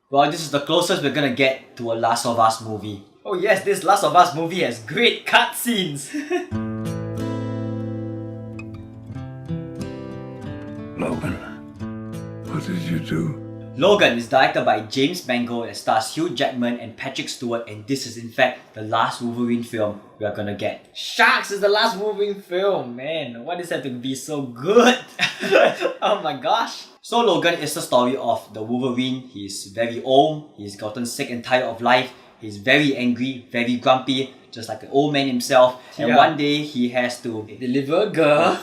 Well, this is the closest we're gonna get to a Last of Us movie. Oh yes, this Last of Us movie has great cutscenes! Logan, what did you do? Logan is directed by James Mangold and stars Hugh Jackman and Patrick Stewart, and this is in fact the last Wolverine film we are gonna get. Sharks is the last Wolverine film, man. Why does it have to be so good? Oh my gosh. So Logan is the story of the Wolverine. He's very old, he's gotten sick and tired of life, he's very angry, very grumpy, just like an old man himself. And one day he has to deliver a girl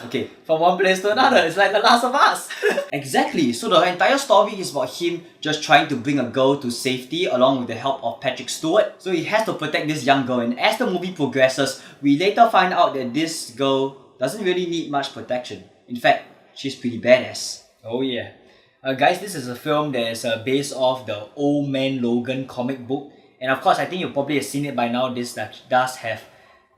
from one place to another. It's like The Last of Us. Exactly. So the entire story is about him just trying to bring a girl to safety along with the help of Patrick Stewart. So he has to protect this young girl, and as the movie progresses, we later find out that this girl doesn't really need much protection. In fact, she's pretty badass. Oh yeah. Guys, this is a film that is based off the Old Man Logan comic book. And of course, I think you probably have seen it by now. This does have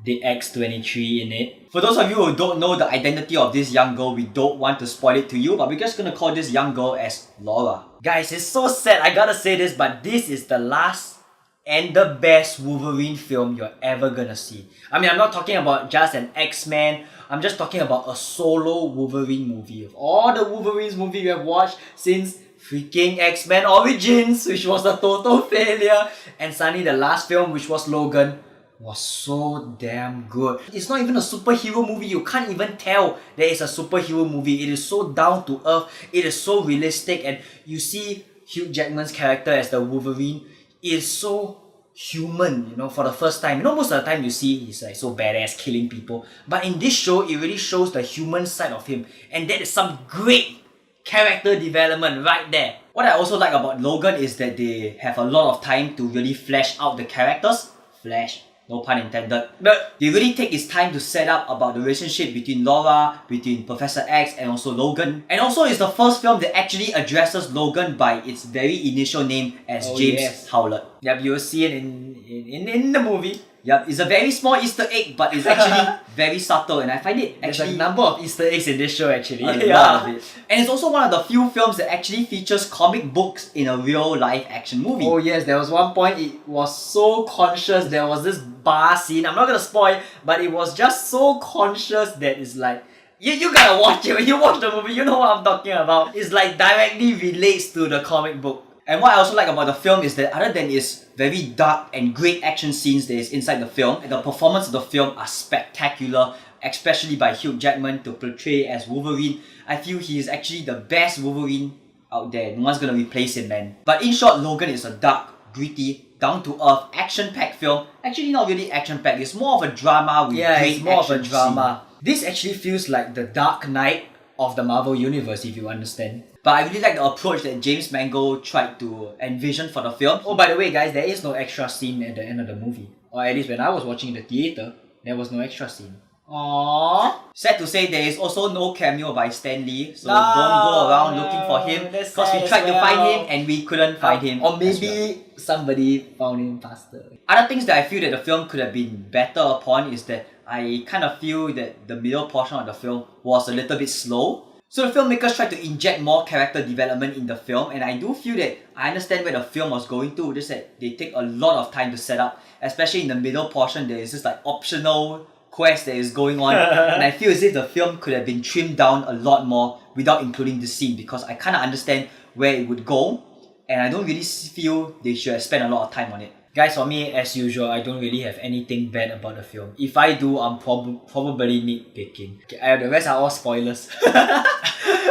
the X-23 in it. For those of you who don't know the identity of this young girl, we don't want to spoil it to you, but we're just gonna call this young girl as Laura. Guys, it's so sad, I gotta say this, but this is the last and the best Wolverine film you're ever gonna see. I mean, I'm not talking about just an X-Men, I'm just talking about a solo Wolverine movie. Of all the Wolverines movie we have watched since freaking X-Men Origins, which was a total failure, and suddenly the last film, which was Logan, was so damn good. It's not even a superhero movie. You can't even tell that it's a superhero movie. It is so down to earth. It is so realistic, and you see Hugh Jackman's character as the Wolverine is so human, you know, for the first time. You know, most of the time you see he's like so badass killing people, but in this show it really shows the human side of him, and that is some great character development right there. What I also like about Logan is that they have a lot of time to really flesh out the characters. Flesh, no pun intended. But they really take this time to set up about the relationship between Laura, between Professor X, and also Logan. And also it's the first film that actually addresses Logan by its very initial name as James Howlett. Yep, you'll see it in the movie. Yep, it's a very small Easter egg, but it's actually very subtle, and I find it actually... There's a number of Easter eggs in this show actually. A lot of it. And it's also one of the few films that actually features comic books in a real live action movie. Oh yes, there was one point it was so conscious. There was this bar scene, I'm not gonna spoil, but it was just so conscious that it's like, you gotta watch it. When you watch the movie, you know what I'm talking about. It's like directly relates to the comic book. And what I also like about the film is that other than its very dark and great action scenes that is inside the film, the performances of the film are spectacular, especially by Hugh Jackman to portray as Wolverine. I feel he is actually the best Wolverine out there. No one's gonna replace him, man. But in short, Logan is a dark, gritty, down-to-earth, action-packed film. Actually not really action-packed, it's more of a drama with great action drama. This actually feels like the Dark Knight of the Marvel Universe, if you understand. But I really like the approach that James Mangold tried to envision for the film. Oh, by the way guys, there is no extra scene at the end of the movie. Or at least when I was watching in the theatre, there was no extra scene. Aww. Sad to say, there is also no cameo by Stan Lee, so don't go around looking for him, because we tried to find him and we couldn't find him. Or maybe somebody found him faster. Other things that I feel that the film could have been better upon is that I kind of feel that the middle portion of the film was a little bit slow. So the filmmakers tried to inject more character development in the film, and I do feel that I understand where the film was going to, just that they take a lot of time to set up, especially in the middle portion. There is this like optional quest that is going on, and I feel as if the film could have been trimmed down a lot more without including the scene, because I kind of understand where it would go, and I don't really feel they should have spent a lot of time on it. Guys, for me, as usual, I don't really have anything bad about the film. If I do, I'm probably nitpicking. Okay, the rest are all spoilers.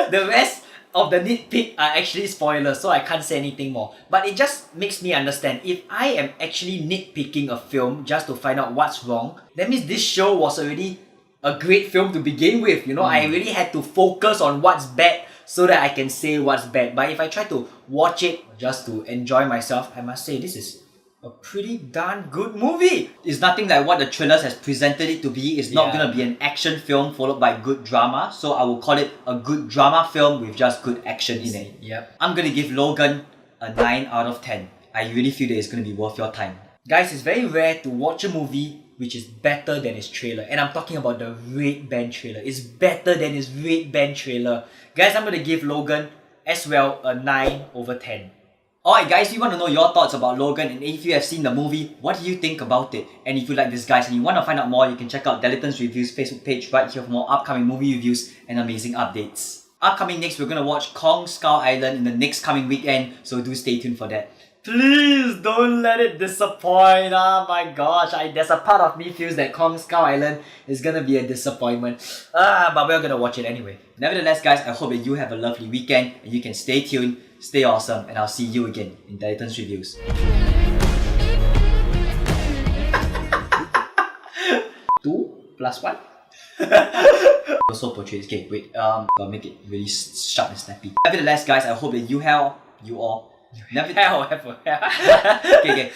The rest of the nitpick are actually spoilers, so I can't say anything more. But it just makes me understand, if I am actually nitpicking a film just to find out what's wrong, that means this show was already a great film to begin with. You know, I really had to focus on what's bad so that I can say what's bad. But if I try to watch it just to enjoy myself, I must say this is a pretty darn good movie. It's nothing like what the trailers has presented it to be. It's not gonna be an action film followed by good drama. So I will call it a good drama film with just good action in it. Yep. I'm gonna give Logan a 9 out of 10. I really feel that it's gonna be worth your time. Guys, it's very rare to watch a movie which is better than its trailer. And I'm talking about the Red Band trailer. It's better than its Red Band trailer. Guys, I'm gonna give Logan as well a 9 over 10. Alright guys, we want to know your thoughts about Logan, and if you have seen the movie, what do you think about it? And if you like this guys and you want to find out more, you can check out Delitans Reviews Facebook page right here for more upcoming movie reviews and amazing updates. Upcoming next, we're going to watch Kong Skull Island in the next coming weekend, so do stay tuned for that. Please don't let it disappoint. Oh my gosh, there's a part of me feels that Kong Skull Island is gonna be a disappointment. But we're gonna watch it anyway. Nevertheless guys, I hope that you have a lovely weekend and you can stay tuned, stay awesome, and I'll see you again in Delitans Reviews. 2 plus 1? Also portrays. Okay, wait. Gotta make it really sharp and snappy. Nevertheless, guys, I hope that you all. Okay.